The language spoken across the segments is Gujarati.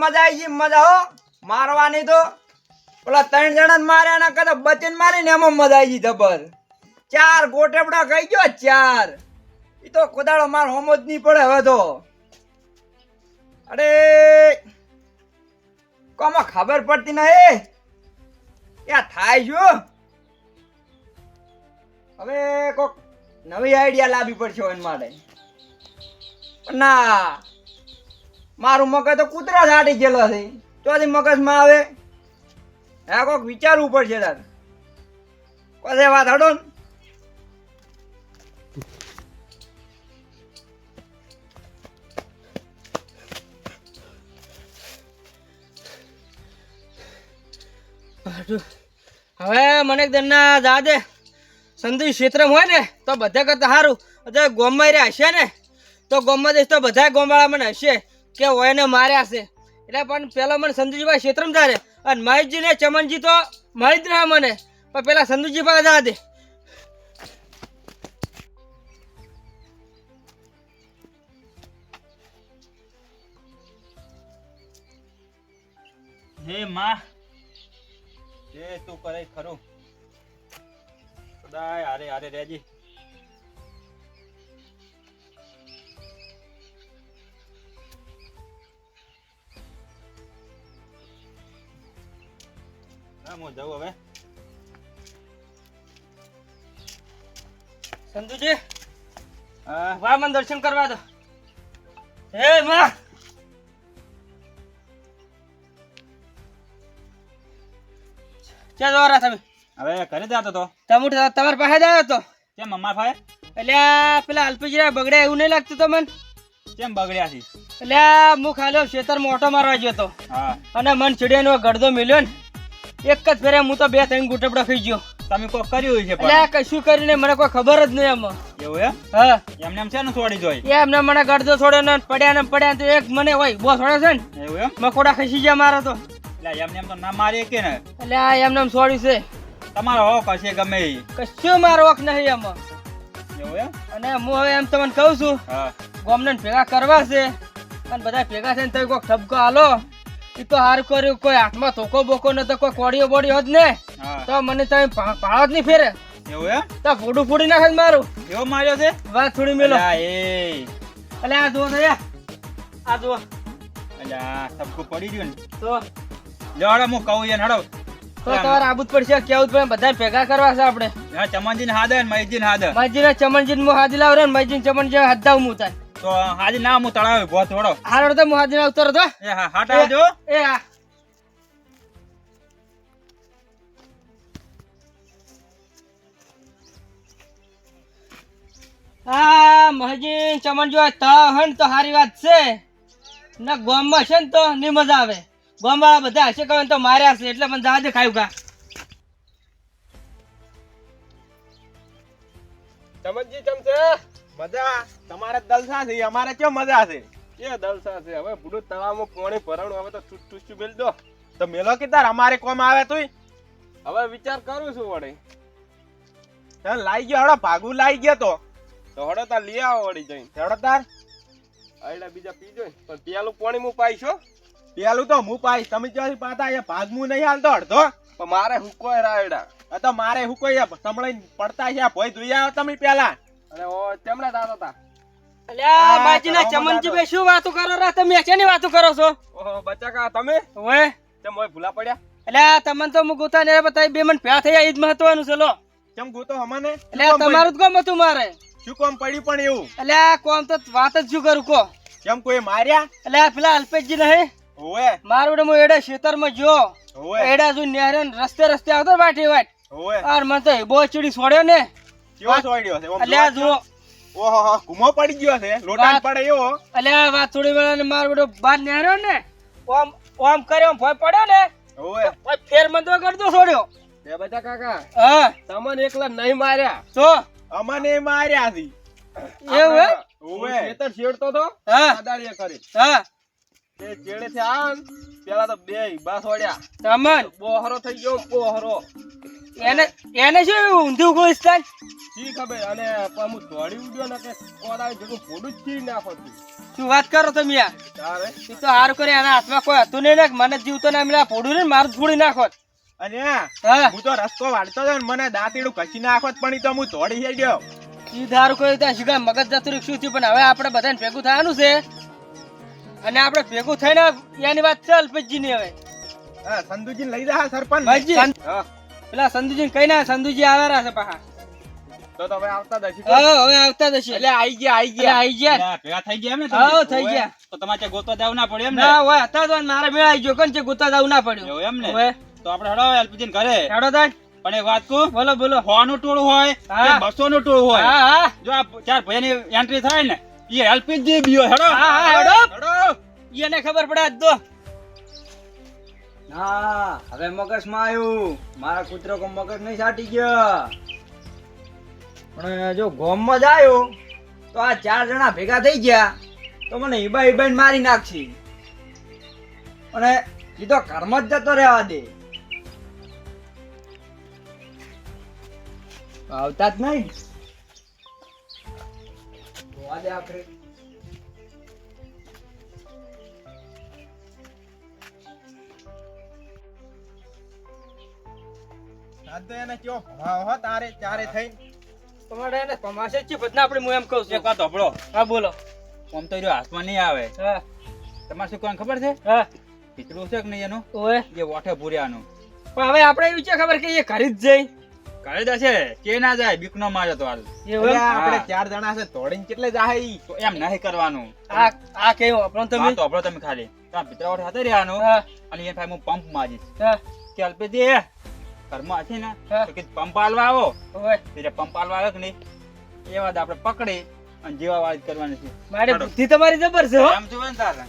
મજા આવી ગઈ મજા હો મારવાની તો પેલા 3 જણા માર્યા ના કદા બચન મારીને એમાં મજા આવી ગઈ જબર 4 ગોટેબડા ખાઈ ગયો 4 ઈ તો કોદાળો માર હોમો જ નહીં પડે હવે તો અરે કોમાં ખબર પડતી નહીં યા થાય શું હવે કોક નવી આઈડિયા લાવવી પડશે એન માટે ના મારું મગજ તો કૂતરા છાટી ગયેલો છે ચોથી મગજમાં આવે હા કોક વિચારવું પડશે તાર કશે વાત હડો ને હવે મને દરના જા દે સંધુ ક્ષેત્રમાં હોય ને તો બધા કરતા સારું અત્યારે ગોમમાં રહ્યા હશે ને તો ગોમમાં જઈશ તો બધા ગોમવાળા મને હશે કે ઓયને માર્યા છે એટલે પણ પેલા મને સંધુજીભાઈ ક્ષેત્રમાં જા અને મહેશજી ને ચમનજી તો મળી જ રહ્યા મને પણ પેલા સંધુજી પાસે જા દે હે માં એ તું કરે ખરું સદાય આરે આરે રેજી હું જાઉં હવે સંધુજી વાહ મને દર્શન કરવા દો હે માં ક્યાં દોરા તમે હવે ઘરે જતો તો તમે તમારા પાસે જ આવ્યો હતો કેમ મમ્મા ભાઈ એટલે પેલા અલ્પેશજી બગડ્યા એવું નહીં લાગતું તો મને કેમ બગડ્યા છે એટલે હું ખાલી ખેતરમાં ઓટો મારવા ગયો હતો હા અને મન ચીડિયાનો ગડદો મિલ્યો ને એક જ ફેરે હું તો 2-3 ગુટપડા ખાઈ ગયો તમે કોઈ કર્યું છે એટલે કશું કરીને મને કોઈ ખબર જ નહીં એમાં એવું એમ હા એમને એમ છે ને છોડી જોઈ એમને મને ગડદો છોડ્યો ને પડ્યા તો એક મને હોય બો છોડ્યો છે ને એવું એમ મકોડા ખસી ગયા મારો તો એટલે એમને એમ તો ના મારી કે ને એટલે એમને એમ છોડ્યું છે તમારો હોક હશે ગમે એ કશું મારો હક નહીં એમાં એવું એમ અને હું હવે એમ તમને કહું છું હા ગોમને ભેગા કરવા છે અને બધા ભેગા થઈને તો કોઈક ઠપકો હાલો એ તો હારું કર્યું કોઈ હાથમાં ધોકો બોકો ન તો કોઈ કોડીઓ બોડી હોત ને તો મને તમે ભાળો જ નહીં ફેરે એવું એમ તો ફોડું ફોડી નાખે મારું એવો માર્યો છે વાત થોડી મેલો એ એટલે આ જુઓ તો આ જુઓ એટલે સબકો પડી ગયું ને તો લેવાડો હું કહું યાર હડો તો તમારે આબુ જ પડશે કેવું જ પડે બધા ભેગા કરવા છે આપણે હા ચમનજી ને હાદે ને મહેશજી ને હાદે મહેશજી ને ચમનજી હું હાજી લાવ ને મહેશજી ચમનજી હદ્દાવ હું તાર તો હાજી ના હું તળાવે ભો થોડો હારો તો હું હાજી ઉતરો તો એ હા હટાવજો એ હા હા મહેશજી ચમનજી તા હન તો સારી વાત છે ને ગોમમાં છે ને તો ની મજા આવે ગોમ વાળા બધા હશે કહે તો માર્યા છે એટલે મને જવા દે ખાયું કા ચમનજી ચમ છે મજા તમારે દલસા છે અમારે કેમ મજા છે એ દલસા છે હવે બુડું તળાવમાં પાણી ભરાણું હવે તો ઠુસ મેલ દો તો મેલો કે તાર અમારે કોમ આવે તુંય હવે વિચાર કરું છું વળી ચાલ લાઈ ગયો હડો ભાગું લાઈ ગયો તો હડો તાર લઈ આવો વળી જઈને હડો તાર આયડા બીજા પીજો પણ પેલું પાણી હું પાઈશો પેલું તો હું પાઈશ તમે ક્યાંથી પાતા એ ભાગ હું નહીં હાલતો અડધો પણ મારે હુકોય રાયડા આ તો મારે હુકોય સંભળાઈ પડતા છે ભોય જોઈ આવો તમે પેલા અરે ઓ તેમણે દાદા હતા અલ્યા બાજીના ચમનજી બે શું વાતો કરો રા તમે શેની વાતો કરો છો ઓહો બચાકા તમે ઓએ કેમ ઓય ભૂલા પડ્યા અલ્યા તમને તો હું ગોતા ને બતાવી બે મન ભેળા થયા ઈ જ મહત્વનું છે લો કેમ ગોતો અમને અલ્યા તમારું જ કામ હતું મારે શું કામ પડ્યું પણ એવું અલ્યા કોમ તો વાત જ શું કરું કો કેમ કોઈ માર્યા અલ્યા પેલા અલ્પેશજી નહીં ઓએ મારું હું એડા ખેતરમાં જો ઓએ એડા જો નેહરે રસ્તે આવતો વાટી વાટ ઓએ આર મને તો બહુ ચીડી છોડ્યો ને કેવો છોડ્યો છે અલ્યા જો ઓહો ઘુમો પડી ગયો છે લોટાન પડે એવો અલ્યા વાત થોડી વેળા ને મારો બેટો બાર નેહર્યો ને ઓમ ઓમ કર્યો ભય પડ્યો ને ઓએ ઓય ફેર મંદો કરતો છોડ્યો એ બધા કાકા હા તમને એકલા નહીં માર્યા તો અમને માર્યા છે એવું હે ઓએ ખેતર છેડતો તો હા આદાળીએ કરી હા તે છેડે થી આ પેલા તો બે બસ વળ્યા તમન બોહરો થઈ ગયો બોહરો એને શું ઊંધું ગોઈશ થાય શી ખબર અને પણ હું દોડી ઉડ્યો ને કે કોદાળી જેટલું ફોડું જ ચીરી નાખો તું. શું વાત કરો તમે યાર તારે એ તો હારું કરે એના હાથમાં કોઈ હતું નહીં ને મને જીવતો ના મળ્યા ફોડું ને મારું ફોડી નાખો અને હા હું તો રસ્તો વાળતો હતો ને મને દાંતીડું ઘસી નાખો પણ ઈ તો હું દોડી હેડ્યો. ઈ ધારું કોઈ ત્યાં શીખા મગજ જતું રહ્યું શું થયું પણ હવે આપણે બધાને ભેગું થવાનું છે અને આપણે ભેગું થઈને એની વાત છે અલ્પેશજી ની હવે હા સંધુજી લઈ જા સરપંચ. ભાઈજી. હા પેલા સંધુજી કઈ ના સંધુજી આવેલા છે પાછા તો હવે આવતા દશી. હવે આવતા જશે એટલે આઈ ગયા આઈ ગયા એટલે ભેગા થઈ ગયા એમ ને હા તમે? થઈ ગયા તો તમારે ત્યાં ગોતવા જવું ના પડે એમ ને? ના હોય હતા તો મારા મેળ આવી ગયો કોણ છે ગોતા જવું ના પડ્યું એવું એમ ને? હવે તો આપણે હડો એલપીજી ઘરે. હેડો તાણ પણ એક વાત કહું, બોલો બોલો 100 નું ટોળું હોય કે હા. 200 નું ટોળું હોય, હા હા જો આ ચાર ભાઈની એન્ટ્રી થાય ને એ એલપીજી બીઓ હેડો. હા, હા, હેડો. હેડો. એને ખબર પડે આજ તો ના હવે મગજમાં આવ્યું મારા કૂતરો કો મગજ નહીં સાટી ગયો પણ જો ગોમમાં જ આવ્યો તો આ 4 જણા ભેગા થઈ ગયા તો મને ઈબાઈ મારી નાખશે અને એ તો ઘરમાં જ જતો રહેવા દે આવતા જ નહીં જોવા દે આપણે આ તો એને કયો ભાવ હો તારે ચારે થઈ. તમારે એને તમાશે જ છે બદના આપણે હું એમ કહું એક છું વાત સાંભળો, હા બોલો આમ તો એનો હાથમાં નહીં આવે. હા તમારે શું કરવાનું ખબર છે? હા પીતળું છે કે નહીં એનું, ઓય જે ઓઠે ભૂર્યાનું પણ હવે આપણે એવી છે ખબર કે એ ઘરે જ જઈ કાઢી દેશે કે ના જાય, બીક નો મારે તો હાલ. એવું એમ? આપણે હા. 4 જણા છે દોડીને કેટલે જાય ઈ? તો એમ નહીં કરવાનું. આ કેવું આપણો તમે વાત તો સાંભળો તમે ખાલી. તમારા પીતળા ઓઠે હાથે રહેવાનું હા અને એને ભાઈ હું પંપ મારીશ હા કે અલ્પેજી ઘરમાં હશે ને હા. તો કે પંપ હાલવા આવો. ઓય એટલે પંપ હાલવા આવે કે નહીં એ વાત આપણે પકડી અને જેવા વાળી જ કરવાની છે. મારી બુદ્ધિ તમારી જબર છે હો એમ જોવે ને તારે.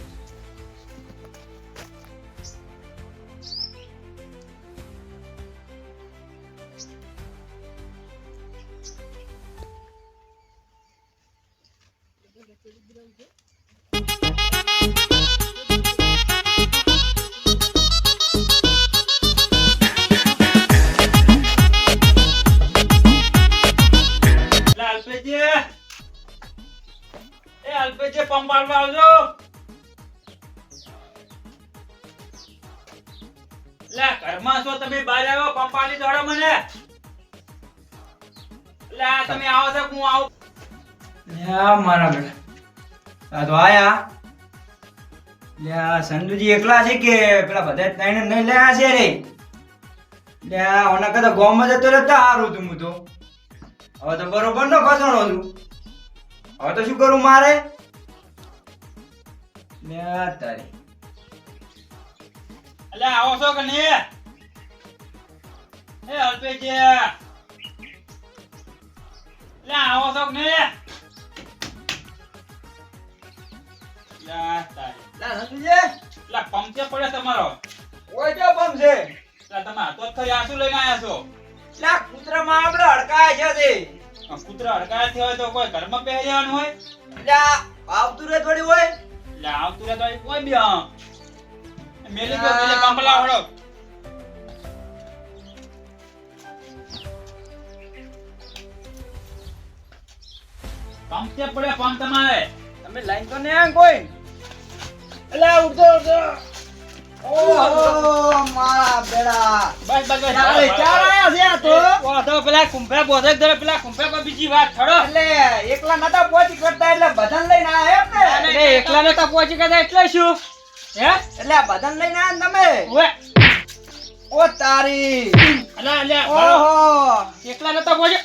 લે અલ્પેજી, એ અલ્પેજી પંપ હાલવા આવજો. લે ઘરમાં છો તમે, બહાર આવ્યો પંપ હાલી દોડો મને. લે આ તમે આવો છો કે હું આવું? લ્યા મારા બેટા આ તો આયા લ્યા સંજુજી એકલા છે કે પેલા બધા ત્રણે નહીં લાયા છે રે લ્યા ઓના કદા ગામમાં જતો રહેતા હારું તું હું તો હવે તો બરોબર નો ફસાણો છું હવે તો શું કરું મારે લ્યા તારી લે આવો છો કે નહીં? એ અલ્પેજી, લે આવો છો કે નહીં? લે તારી. લ્યા સંજુજી લે પંપ છે પડે તમારો. ઓય જો પમ છે લે તમે હાથો જ ખરી આંસુ લઈને આયા છો. લ્યા કૂતરામાં આપણે હડકાય છે તે આ કૂતરા અડકાયા થયા હોય તો કોઈ ઘરમાં પહેરી જવાનું હોય? લ્યા આવતું રે થોડી હોય લે આવતું રહે તો અહીં કોઈ બી હા. મેલી દો, મેલે પંપ લાવડો. પંપ છે પડે પંપ તમારે. તમે લાઈન તો ને કોઈ લે ઉઠો ઉઠો. ઓહો મારા બેડા બસ બસ બસ. ચાલે ચાર આયા છે આ તો બોધો પેલા કુંભે બોધે ધરે પેલા કુંભે કોઈ બીજી વાત છોડો એટલે એકલા નતા પહોંચી કરતા એટલે બધાને લઈને આયા એમ ને એટલે એકલા નતા પહોંચી ગયા એટલે શું હે એટલે આ બધાને લઈને આયા ને તમે ઓય ઓ તારી અલા અલા ઓહો એકલા નતા પહોંચી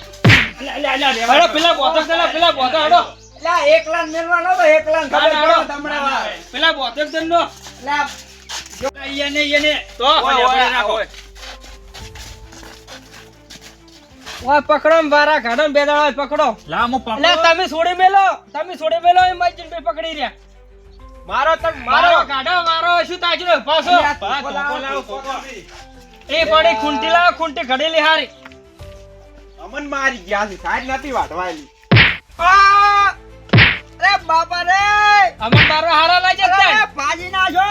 અલા અલા હેડો પેલા બોધો પેલા બોધો હેડો એટલે આ એકલા મેલવાનો તો એકલા ના, ના, ખબર હેડો. પડે તમને વાત પેલા બોધો દંડો એટલે આ યને તો ઓય, ઓય, નાખો. ઓય. ઓય પકડો ને બારા કાઢો ને બે દાડા પકડો લા હું એટલે તમે છોડી મેલો એ માજી બે પકડી રહ્યા મારો તક મારો મારો કાઢો મારો શું તાજરો પાછો પા ધોકો લાવો ધોકો. એ પડી ખૂંટી લાવો ખૂંટી ઘડેલી હારી અમન મારી ગયા છે સાઈડ નથી વાટવાયેલી. આ! અરે બાપા રે અમે મારો હારા લઈ જતા અરે ભાજી નાખો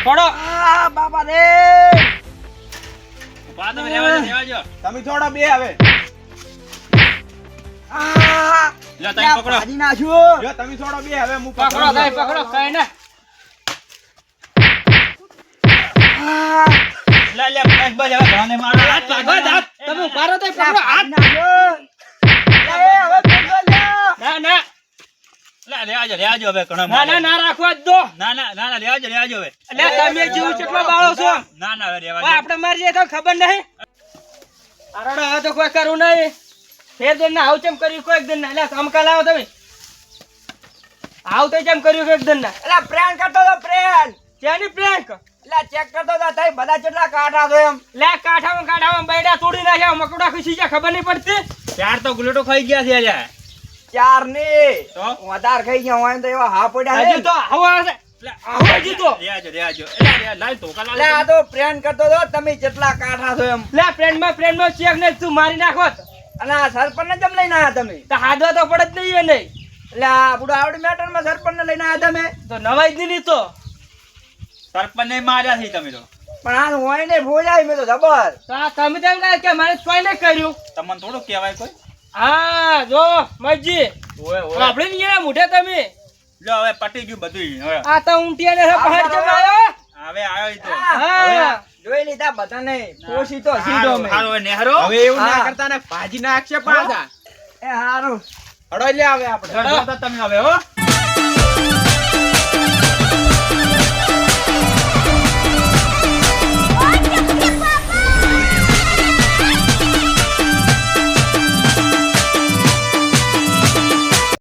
પડો આ બાપા રે બા તમે રહેવા જો તમે થોડો બે હવે આ લે તમે લ્યા, પકડો ભાજી નાખ્યું. જો તમે થોડો બે હવે હું પકડો ભાઈ પકડો કઈ ના આ લે લે બસ બસ હવે ઘાને મારો હાથ ભાગો હાથ તમે મારો તો પકડો હાથ નાખ્યું. લે, હવે પકડો લ્યા. ના ના રેવાજો હવે ઘણા ના ના ના રાખવા જ દો ના ના ના ના રેવાજો હવે એટલે તમે જીવ કેટલો બાળો છો ના ના હવે ઓય, રેવાજો આપણે મારી જાય તો ખબર નહીં અરડો હવે તો કોઈ કરું નહીં ફેર દિન ના આવ ચમ કર્યું કોઈ દિન ના એટલે સમકા લાવો તમે આવ તો ચમ કર્યું કોઈ દિન ના અલા, prank કરતો તો prank. ત્યાંની પ્રેન્ક અલા, check કરતો તો તઈ બધા કેટલા કાંઠા છો એમ. લે કાઠામાં બૈડા તોડી નાખ્યા મકડા ખુશી ગયા ખબર નહીં પડતી ચાર તો ગુલેટો ખાઈ ગયા છે આજે ચાર ની તો? વધારે ખાઈ ગયા હોય ને તો એવા હા પડ્યા હજી છે. તો આવો આવે છે આવો હજી તો રેવાજો લાલ તો કાલા અલા, આ તો prank કરતો તો તમે જેટલા કાંઠા છો એમ. લે ફ્રેન્ડમાં ચેક ને તું મારી નાખોત અને આ સરપંચને જમ લઈને આયા તમે. તો હાદવા તો પડે જ નહીં એ નહીં એટલે આ બુડો આવડી મેટરમાં સરપંચને લઈને આયા તમે. તો નવાઈ જ નહીં તો સરપંચ ને માર્યા છે તમે તો પણ આ હોય ને ભોજાય મેં તો જબર. તો આ તમે તેમ કહે કે મારે કોઈ નહીં કર્યું તમને થોડું કહેવાય કોઈ હા જો મજી ઓય આપણે નહીં એના મોઢે તમે લો હવે પટી ગયું બધું હવે આ તો ઊંટિયાને પહાડ ચમ આવ્યો હવે આવ્યો ઈ તો હા જોઈ લીધા બધાને. પોસી તો સીધો મેં. હારો હવે નેહરો હવે એવું ના હા. કરતા ને ભાજી ના આક્ષેપ પાછા એ હારું. હડો લે હવે આપણે જો તો તમે હવે હો